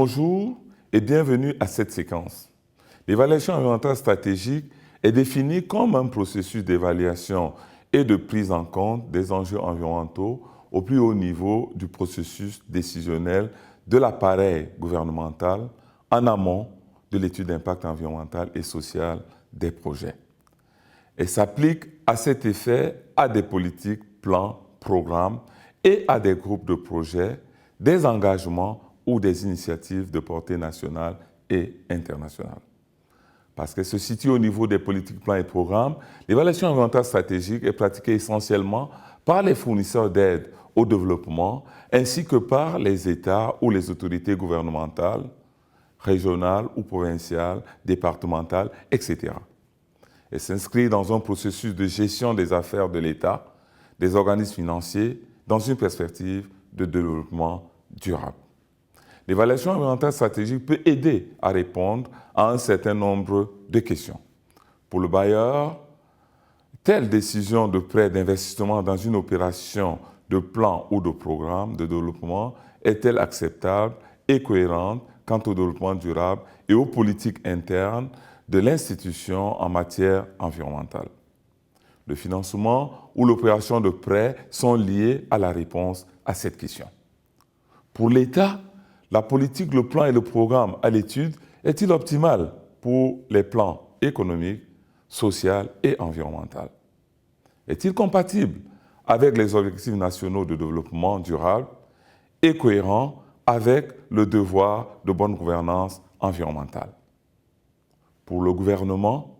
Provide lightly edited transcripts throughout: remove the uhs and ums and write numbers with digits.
Bonjour et bienvenue à cette séquence. L'évaluation environnementale stratégique est définie comme un processus d'évaluation et de prise en compte des enjeux environnementaux au plus haut niveau du processus décisionnel de l'appareil gouvernemental en amont de l'étude d'impact environnemental et social des projets. Elle s'applique à cet effet à des politiques, plans, programmes et à des groupes de projets, des engagements ou des initiatives de portée nationale et internationale. Parce qu'elle se situe au niveau des politiques, plans et programmes, l'évaluation environnementale stratégique est pratiquée essentiellement par les fournisseurs d'aide au développement ainsi que par les États ou les autorités gouvernementales, régionales ou provinciales, départementales, etc. Elle s'inscrit dans un processus de gestion des affaires de l'État, des organismes financiers, dans une perspective de développement durable. L'évaluation environnementale stratégique peut aider à répondre à un certain nombre de questions. Pour le bailleur, telle décision de prêt d'investissement dans une opération de plan ou de programme de développement est-elle acceptable et cohérente quant au développement durable et aux politiques internes de l'institution en matière environnementale? Le financement ou l'opération de prêt sont liés à la réponse à cette question. Pour l'État, la politique, le plan et le programme à l'étude est-il optimal pour les plans économiques, sociaux et environnementaux? Est-il compatible avec les objectifs nationaux de développement durable et cohérent avec le devoir de bonne gouvernance environnementale? Pour le gouvernement,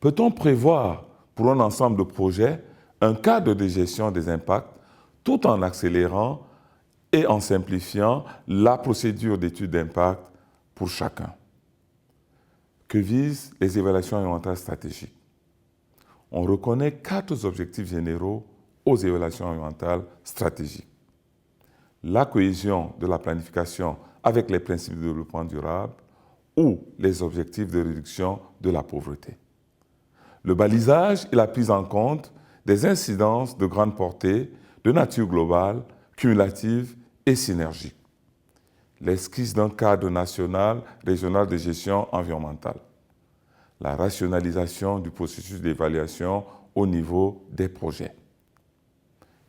peut-on prévoir pour un ensemble de projets un cadre de gestion des impacts tout en accélérant et en simplifiant la procédure d'étude d'impact pour chacun? Que visent les évaluations environnementales stratégiques? On reconnaît 4 objectifs généraux aux évaluations environnementales stratégiques. La cohésion de la planification avec les principes de développement durable ou les objectifs de réduction de la pauvreté. Le balisage et la prise en compte des incidences de grande portée, de nature globale, cumulative et synergique. L'esquisse d'un cadre national, régional de gestion environnementale. La rationalisation du processus d'évaluation au niveau des projets.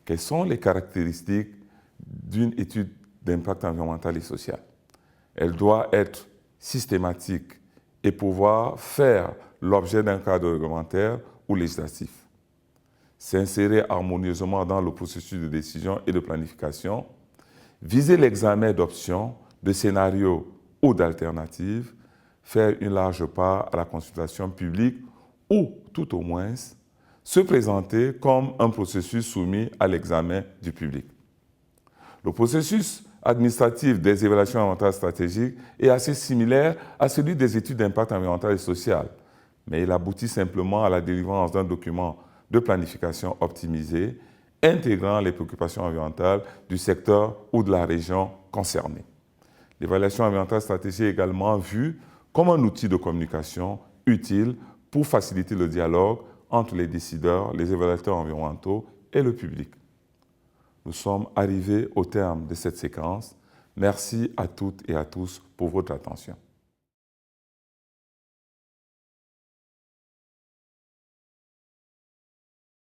Quelles sont les caractéristiques d'une étude d'impact environnemental et social? Elle doit être systématique et pouvoir faire l'objet d'un cadre réglementaire ou législatif. S'insérer harmonieusement dans le processus de décision et de planification. Viser l'examen d'options, de scénarios ou d'alternatives. Faire une large part à la consultation publique ou, tout au moins, se présenter comme un processus soumis à l'examen du public. Le processus administratif des évaluations environnementales stratégiques est assez similaire à celui des études d'impact environnemental et social, mais il aboutit simplement à la délivrance d'un document de planification optimisé, intégrant les préoccupations environnementales du secteur ou de la région concernée. L'évaluation environnementale stratégique est également vue comme un outil de communication utile pour faciliter le dialogue entre les décideurs, les évaluateurs environnementaux et le public. Nous sommes arrivés au terme de cette séquence. Merci à toutes et à tous pour votre attention.